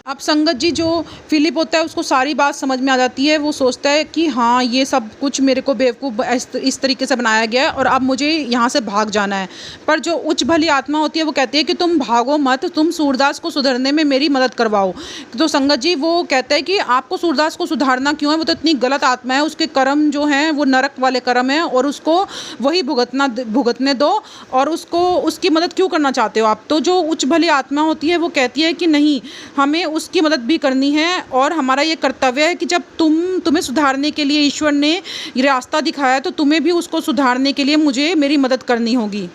अब संगत जी, जो फ़िलिप होता है उसको सारी बात समझ में आ जाती है। वो सोचता है कि हाँ, ये सब कुछ मेरे को बेवकूफ़ इस तरीके से बनाया गया है और अब मुझे यहाँ से भाग जाना है। पर जो उच्च भली आत्मा होती है वो कहती है कि तुम भागो मत, तुम सूरदास को सुधरने में मेरी मदद करवाओ। तो संगत जी, वो कहता है कि आपको सूरदास को सुधारना क्यों है? वो तो इतनी गलत आत्मा है, उसके कर्म जो हैं वो नरक वाले कर्म हैं और उसको वही भुगतने दो, और उसकी मदद क्यों करना चाहते हो आप? तो जो उच्च भली आत्मा होती है वो कहती है कि नहीं, हमें उसकी मदद भी करनी है और हमारा ये कर्तव्य है कि जब तुम्हें सुधारने के लिए ईश्वर ने ये रास्ता दिखाया, तो तुम्हें भी उसको सुधारने के लिए मुझे मेरी मदद करनी होगी।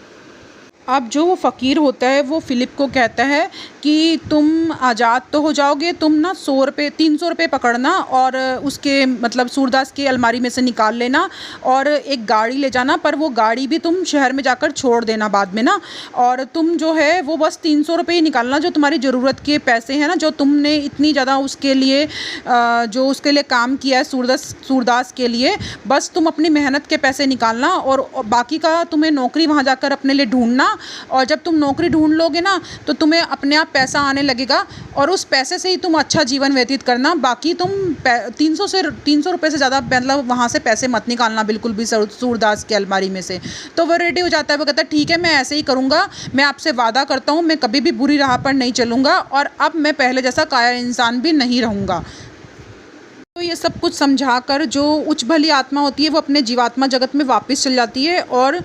अब जो वो फ़कीर होता है वो फ़िलिप को कहता है कि तुम आज़ाद तो हो जाओगे, तुम ना 300 रुपये पकड़ना और उसके मतलब सूरदास की अलमारी में से निकाल लेना और एक गाड़ी ले जाना, पर वो गाड़ी भी तुम शहर में जाकर छोड़ देना बाद में ना, और तुम जो है वो बस 300 रुपये ही निकालना, जो तुम्हारी ज़रूरत के पैसे हैं ना, जो तुमने इतनी ज़्यादा उसके लिए काम किया है सूरदास के लिए, बस तुम अपनी मेहनत के पैसे निकालना और बाकी का तुम्हें नौकरी वहाँ जाकर अपने लिए ढूंढना, और जब तुम नौकरी ढूंढ लोगे ना तो तुम्हें अपने आप पैसा आने लगेगा और उस पैसे से ही तुम अच्छा जीवन व्यतीत करना। बाकी तुम 300 रुपये से ज़्यादा मतलब वहाँ से पैसे मत निकालना बिल्कुल भी सूरदास की अलमारी में से। तो वो रेडी हो जाता है, वो कहता है ठीक है, मैं ऐसे ही करूँगा, मैं आपसे वादा करता हूँ मैं कभी भी बुरी राह पर नहीं चलूँगा और अब मैं पहले जैसा कायर इंसान भी नहीं रहूँगा। तो ये सब कुछ समझाकर जो उच्च भली आत्मा होती है वो अपने जीवात्मा जगत में वापस चल जाती है। और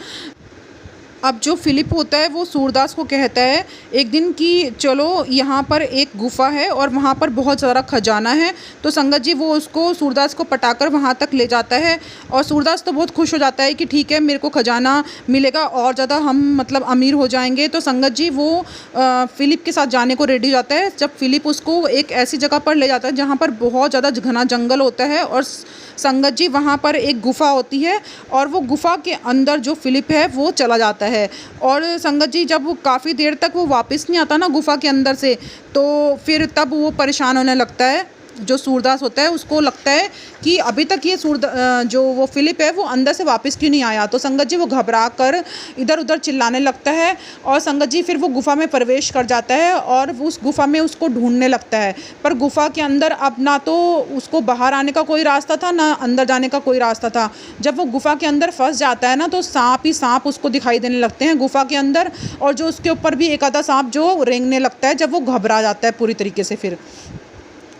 अब जो फ़िलिप होता है वो सूरदास को कहता है एक दिन कि चलो यहाँ पर एक गुफ़ा है और वहाँ पर बहुत सारा खजाना है। तो संगत जी, वो उसको सूरदास को पटाकर वहाँ तक ले जाता है और सूरदास तो बहुत खुश हो जाता है कि ठीक है, मेरे को खजाना मिलेगा और ज़्यादा हम मतलब अमीर हो जाएंगे। तो संगत जी, वो फ़िलिप के साथ जाने को रेडी हो जाता है। जब फ़िलिप उसको एक ऐसी जगह पर ले जाता है जहाँ पर बहुत ज़्यादा घना जंगल होता है और संगत जी, वहाँ पर एक गुफ़ा होती है और वो गुफ़ा के अंदर जो फ़िलिप है वो चला जाता है। और संगत जी, जब वो काफ़ी देर तक वो वापस नहीं आता ना गुफ़ा के अंदर से, तो फिर तब वो परेशान होने लगता है। जो सूरदास होता है उसको लगता है कि अभी तक ये जो वो फ़िलिप है वो अंदर से वापस क्यों नहीं आया। तो संगत जी, वो घबरा कर इधर उधर चिल्लाने लगता है और संगत जी फिर वो गुफ़ा में प्रवेश कर जाता है और उस गुफ़ा में उसको ढूंढने लगता है। पर गुफ़ा के अंदर अब ना तो उसको बाहर आने का कोई रास्ता था, ना अंदर जाने का कोई रास्ता था। जब वो गुफ़ा के अंदर फंस जाता है ना, तो सांप ही सांप उसको दिखाई देने लगते हैं गुफ़ा के अंदर, और जो उसके ऊपर भी एक आधा सांप जो रेंगने लगता है जब वो घबरा जाता है पूरी तरीके से। फिर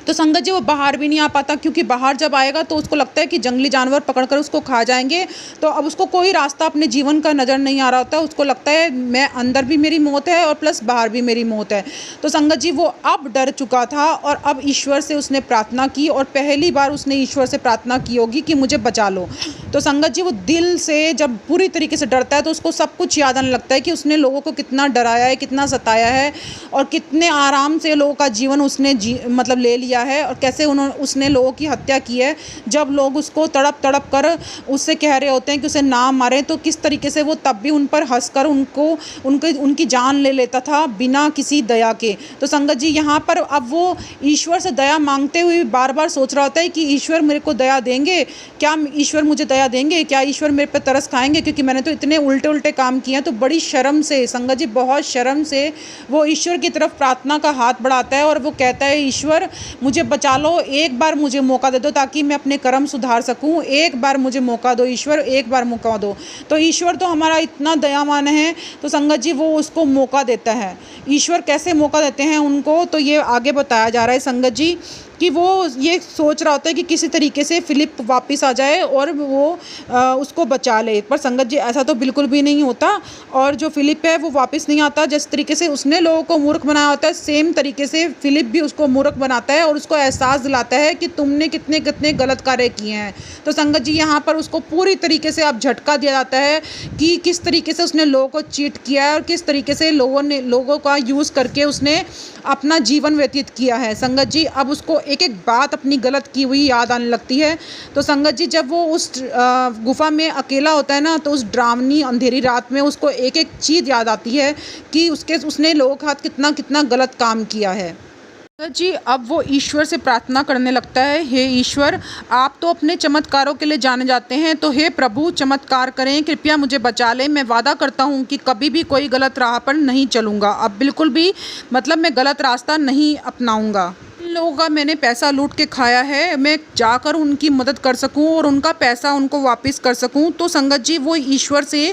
तो संगत जी वो बाहर भी नहीं आ पाता, क्योंकि बाहर जब आएगा तो उसको लगता है कि जंगली जानवर पकड़कर उसको खा जाएंगे। तो अब उसको कोई रास्ता अपने जीवन का नज़र नहीं आ रहा होता, उसको लगता है मैं अंदर भी मेरी मौत है और प्लस बाहर भी मेरी मौत है। तो संगत जी वो अब डर चुका था और अब ईश्वर से उसने प्रार्थना की, और पहली बार उसने ईश्वर से प्रार्थना की होगी कि मुझे बचा लो। तो संगत जी वो दिल से जब पूरी तरीके से डरता है तो उसको सब कुछ याद आने लगता है कि उसने लोगों को कितना डराया है, कितना सताया है, और कितने आराम से लोगों का जीवन उसने मतलब ले लिया है, और कैसे उसने लोगों की हत्या की है। जब लोग उसको तड़प तड़प कर उससे कह रहे होते हैं कि उसे ना मारें, तो किस तरीके से वो तब भी उन पर हंसकर उनकी जान ले लेता था बिना किसी दया के। तो संगत जी यहाँ पर अब वो ईश्वर से दया मांगते हुए बार बार सोच रहा होता है कि ईश्वर मेरे को दया देंगे क्या, ईश्वर मुझे दया देंगे क्या, ईश्वर मेरे पे तरस खाएंगे, क्योंकि मैंने तो इतने उल्टे उल्टे काम किए हैं। तो बड़ी शर्म से संगत जी, बहुत शर्म से वो ईश्वर की तरफ प्रार्थना का हाथ बढ़ाता है और वो कहता है ईश्वर मुझे बचा लो, एक बार मुझे मौका दे दो ताकि मैं अपने कर्म सुधार सकूं, एक बार मुझे मौका दो ईश्वर, एक बार मौका दो। तो ईश्वर तो हमारा इतना दयावान है, तो संगत जी वो उसको मौका देता है। ईश्वर कैसे मौका देते हैं उनको, तो ये आगे बताया जा रहा है संगत जी कि वो ये सोच रहा होता है कि किसी तरीके से फिलिप वापस आ जाए और वो उसको बचा ले। पर संगत जी ऐसा तो बिल्कुल भी नहीं होता, और जो फिलिप है वो वापस नहीं आता। जिस तरीके से उसने लोगों को मूर्ख बनाया होता है, सेम तरीके से फिलिप भी उसको मूर्ख बनाता है और उसको एहसास दिलाता है कि तुमने कितने कितने गलत कार्य किए हैं। तो संगत जी यहाँ पर उसको पूरी तरीके से अब झटका दिया जाता है कि किस तरीके से उसने लोगों को चीट किया है और किस तरीके से लोगों का यूज़ करके उसने अपना जीवन व्यतीत किया है। संगत जी अब उसको एक एक बात अपनी गलत की हुई याद आने लगती है। तो संगत जी जब वो उस गुफा में अकेला होता है ना, तो उस डरावनी अंधेरी रात में उसको एक एक चीज़ याद आती है कि उसने लोगों के साथ कितना कितना गलत काम किया है। संगत जी अब वो ईश्वर से प्रार्थना करने लगता है, हे ईश्वर आप तो अपने चमत्कारों के लिए जाने जाते हैं, तो हे प्रभु चमत्कार करें, कृपया मुझे बचा लें। मैं वादा करता हूँ कि कभी भी कोई गलत राह पर नहीं चलूँगा, अब बिल्कुल भी मतलब मैं गलत रास्ता नहीं अपनाऊँगा। लोगों का मैंने पैसा लूट के खाया है, मैं जाकर उनकी मदद कर सकूं और उनका पैसा उनको वापस कर सकूं। तो संगत जी वो ईश्वर से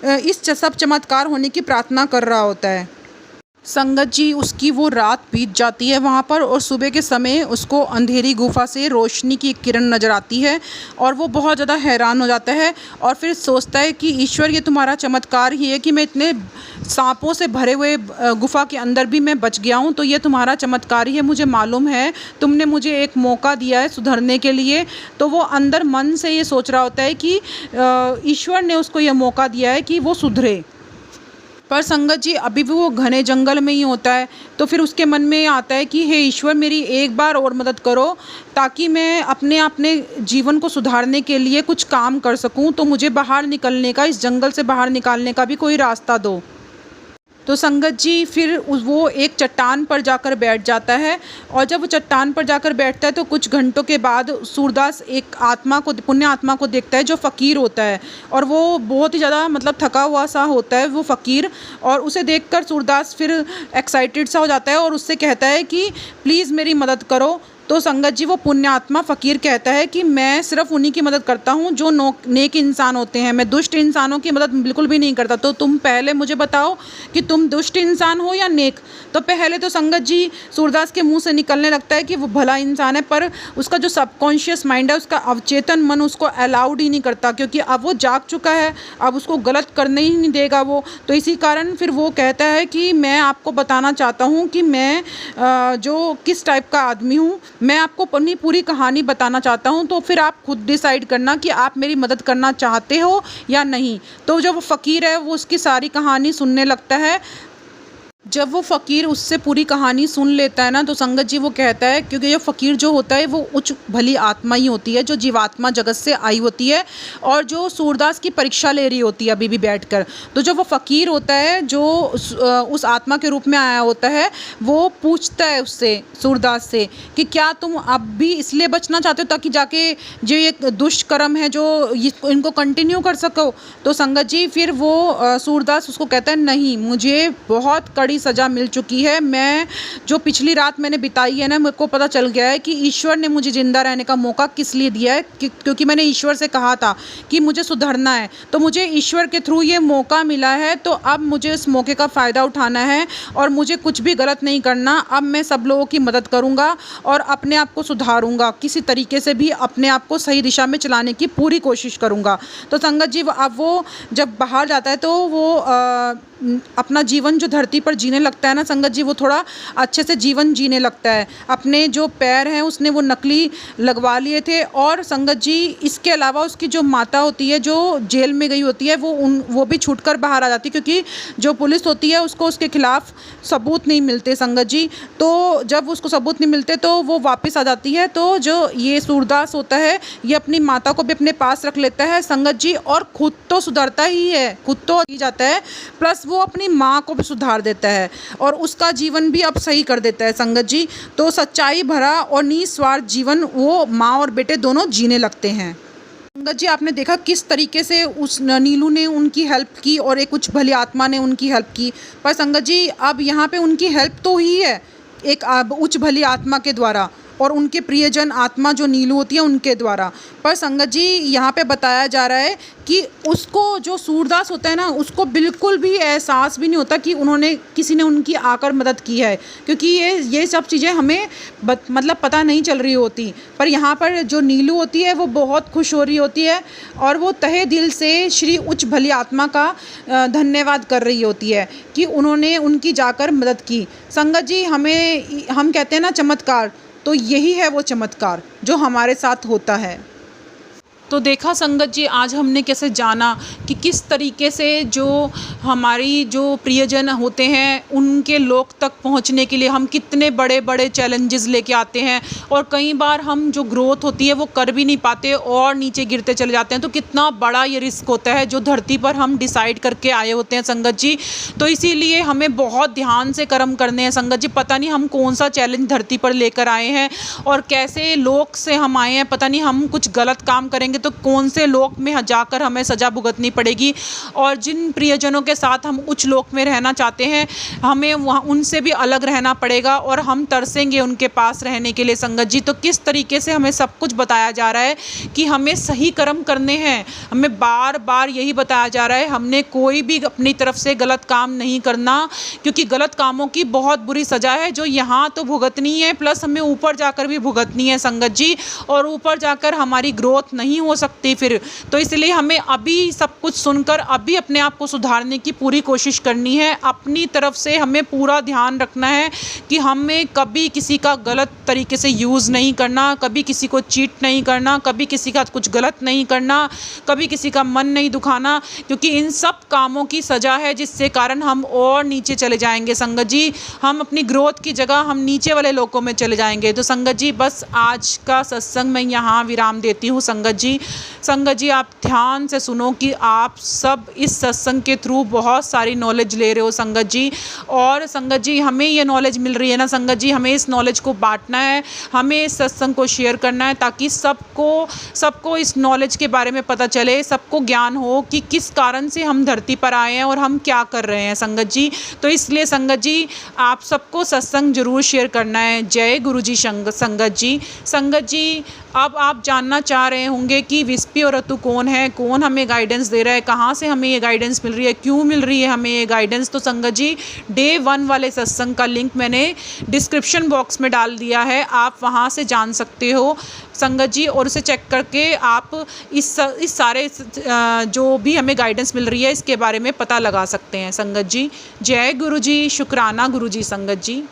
इस सब चमत्कार होने की प्रार्थना कर रहा होता है। संगत जी उसकी वो रात बीत जाती है वहाँ पर, और सुबह के समय उसको अंधेरी गुफा से रोशनी की एक किरण नज़र आती है और वो बहुत ज़्यादा हैरान हो जाता है और फिर सोचता है कि ईश्वर ये तुम्हारा चमत्कार ही है कि मैं इतने सांपों से भरे हुए गुफा के अंदर भी मैं बच गया हूँ, तो ये तुम्हारा चमत्कार ही है, मुझे मालूम है तुमने मुझे एक मौका दिया है सुधरने के लिए। तो वो अंदर मन से ये सोच रहा होता है कि ईश्वर ने उसको ये मौका दिया है कि वो सुधरे। पर संगत जी अभी भी वो घने जंगल में ही होता है, तो फिर उसके मन में आता है कि हे ईश्वर मेरी एक बार और मदद करो ताकि मैं अपने जीवन को सुधारने के लिए कुछ काम कर सकूं, तो मुझे बाहर निकलने का, इस जंगल से बाहर निकालने का भी कोई रास्ता दो। तो संगत जी फिर वो एक चट्टान पर जाकर बैठ जाता है, और जब वो चट्टान पर जाकर बैठता है तो कुछ घंटों के बाद सूरदास एक पुण्य आत्मा को देखता है जो फ़कीर होता है, और वो बहुत ही ज़्यादा मतलब थका हुआ सा होता है वो फ़कीर, और उसे देखकर सूरदास फिर एक्साइटेड सा हो जाता है और उससे कहता है कि प्लीज़ मेरी मदद करो। तो संगत जी वो पुण्य आत्मा फ़कीर कहता है कि मैं सिर्फ उन्हीं की मदद करता हूँ जो नेक इंसान होते हैं, मैं दुष्ट इंसानों की मदद बिल्कुल भी नहीं करता। तो तुम पहले मुझे बताओ कि तुम दुष्ट इंसान हो या नेक। तो पहले तो संगत जी सूरदास के मुंह से निकलने लगता है कि वो भला इंसान है, पर उसका जो सबकॉन्शियस माइंड है, उसका अवचेतन मन उसको अलाउड ही नहीं करता, क्योंकि अब वो जाग चुका है, अब उसको गलत करने ही नहीं देगा वो। तो इसी कारण फिर वो कहता है कि मैं आपको बताना चाहता हूँ कि मैं जो किस टाइप का आदमी हूँ, मैं आपको अपनी पूरी कहानी बताना चाहता हूँ, तो फिर आप खुद डिसाइड करना कि आप मेरी मदद करना चाहते हो या नहीं। तो जो वो फ़कीर है वो उसकी सारी कहानी सुनने लगता है। जब वो फ़कीर उससे पूरी कहानी सुन लेता है ना, तो संगत जी वो कहता है, क्योंकि ये फ़कीर जो होता है वो उच्च भली आत्मा ही होती है जो जीवात्मा जगत से आई होती है और जो सूरदास की परीक्षा ले रही होती है अभी भी बैठकर। तो जो वो फ़कीर होता है जो उस आत्मा के रूप में आया होता है, वो पूछता है उससे, सूरदास से, कि क्या तुम अब भी इसलिए बचना चाहते हो ताकि जाके जो ये दुष्कर्म है जो इनको कंटिन्यू कर सको। तो संगत जी फिर वो सूरदास उसको कहता है नहीं, मुझे बहुत कड़ी बड़ी सज़ा मिल चुकी है। मैं जो पिछली रात मैंने बिताई है ना, मेरे को पता चल गया है कि ईश्वर ने मुझे ज़िंदा रहने का मौका किस लिए दिया है, क्योंकि मैंने ईश्वर से कहा था कि मुझे सुधरना है, तो मुझे ईश्वर के थ्रू ये मौका मिला है। तो अब मुझे इस मौके का फ़ायदा उठाना है और मुझे कुछ भी गलत नहीं करना। अब मैं सब लोगों की मदद करूँगा और अपने आप को सुधारूँगा, किसी तरीके से भी अपने आप को सही दिशा में चलाने की पूरी कोशिश करूँगा। तो संगत जी, अब वो जब बाहर जाता है तो वो अपना जीवन जो धरती पर जीने लगता है ना संगत जी, वो थोड़ा अच्छे से जीवन जीने लगता है। अपने जो पैर हैं उसने वो नकली लगवा लिए थे। और संगत जी, इसके अलावा उसकी जो माता होती है जो जेल में गई होती है, वो भी छूटकर बाहर आ जाती है, क्योंकि जो पुलिस होती है उसको उसके खिलाफ सबूत नहीं मिलते संगत जी। तो जब उसको सबूत नहीं मिलते तो वो वापस आ जाती है। तो जो ये सूरदास होता है ये अपनी माता को भी अपने पास रख लेता है संगत जी, और खुद तो सुधरता ही है, खुद तो ही जाता है, प्लस वो अपनी माँ को भी सुधार देता है और उसका जीवन भी अब सही कर देता है संगत जी। तो सच्चाई भरा और निस्वार्थ जीवन वो माँ और बेटे दोनों जीने लगते हैं। संगत जी, आपने देखा किस तरीके से उस नीलू ने उनकी हेल्प की और एक उच्च भली आत्मा ने उनकी हेल्प की। पर संगत जी, अब यहाँ पे उनकी हेल्प तो हुई है एक उच्च भली आत्मा के द्वारा और उनके प्रियजन आत्मा जो नीलू होती है उनके द्वारा। पर संगत जी, यहाँ पे बताया जा रहा है कि उसको जो सूरदास होता है ना, उसको बिल्कुल भी एहसास भी नहीं होता कि किसी ने उनकी आकर मदद की है, क्योंकि ये सब चीज़ें हमें मतलब पता नहीं चल रही होती। पर यहाँ पर जो नीलू होती है वो बहुत खुश हो रही होती है और वो तहे दिल से श्री उच्च भली आत्मा का धन्यवाद कर रही होती है कि उन्होंने उनकी जाकर मदद की। संगत जी, हम कहते हैं ना चमत्कार, तो यही है वो चमत्कार जो हमारे साथ होता है। तो देखा संगत जी, आज हमने कैसे जाना कि किस तरीके से जो हमारी जो प्रियजन होते हैं उनके लोक तक पहुंचने के लिए हम कितने बड़े बड़े चैलेंजेस लेके आते हैं, और कई बार हम जो ग्रोथ होती है वो कर भी नहीं पाते और नीचे गिरते चले जाते हैं। तो कितना बड़ा ये रिस्क होता है जो धरती पर हम डिसाइड करके आए होते हैं संगत जी। तो इसीलिए हमें बहुत ध्यान से कर्म करने हैं संगत जी। पता नहीं हम कौन सा चैलेंज धरती पर लेकर आए हैं और कैसे लोक से हम आए हैं, पता नहीं हम कुछ गलत काम करेंगे तो कौन से लोक में जाकर हमें सज़ा भुगतनी पड़ेगी। और जिन प्रियजनों के साथ हम उच्च लोक में रहना चाहते हैं, हमें वहाँ उनसे भी अलग रहना पड़ेगा और हम तरसेंगे उनके पास रहने के लिए संगत जी। तो किस तरीके से हमें सब कुछ बताया जा रहा है कि हमें सही कर्म करने हैं, हमें बार बार यही बताया जा रहा है, हमने कोई भी अपनी तरफ से गलत काम नहीं करना, क्योंकि गलत कामों की बहुत बुरी सज़ा है जो यहाँ तो भुगतनी है, प्लस हमें ऊपर जाकर भी भुगतनी है संगत जी। और ऊपर जाकर हमारी ग्रोथ नहीं हो सकती फिर। तो इसलिए हमें अभी सब कुछ सुनकर अभी अपने आप को सुधारने की पूरी कोशिश करनी है। अपनी तरफ से हमें पूरा ध्यान रखना है कि हमें कभी किसी का गलत तरीके से यूज़ नहीं करना, कभी किसी को चीट नहीं करना, कभी किसी का कुछ गलत नहीं करना, कभी किसी का मन नहीं दुखाना, क्योंकि इन सब कामों की सज़ा है जिससे कारण हम और नीचे चले जाएंगे संगत जी। हम अपनी ग्रोथ की जगह हम नीचे वाले लोकों में चले जाएंगे। तो संगत जी, बस आज का सत्संग मैं यहाँ विराम देती हूँ संगत जी। संगत जी, आप ध्यान से सुनो कि आप सब इस सत्संग के थ्रू बहुत सारी नॉलेज ले रहे हो संगत जी। और संगत जी, हमें ये नॉलेज मिल रही है ना संगत जी, हमें इस नॉलेज को बांटना है, हमें इस सत्संग को शेयर करना है, ताकि सबको इस नॉलेज के बारे में पता चले, सबको ज्ञान हो कि किस कारण से हम धरती पर आए हैं और हम क्या कर रहे हैं संगत जी। तो इसलिए संगत जी, आप सबको सत्संग जरूर शेयर करना है। जय गुरु जी संगत जी। संगत जी, अब आप जानना चाह रहे होंगे कि विस्पी और रतु कौन है, कौन हमें गाइडेंस दे रहा है, कहाँ से हमें ये गाइडेंस मिल रही है, क्यों मिल रही है हमें ये गाइडेंस। तो संगत जी, डे 1 वाले सत्संग का लिंक मैंने डिस्क्रिप्शन बॉक्स में डाल दिया है, आप वहाँ से जान सकते हो संगत जी। और उसे चेक करके आप इस सारे जो भी हमें गाइडेंस मिल रही है इसके बारे में पता लगा सकते हैं संगत जी। जय गुरु जी, शुक्राना गुरु जी संगत जी।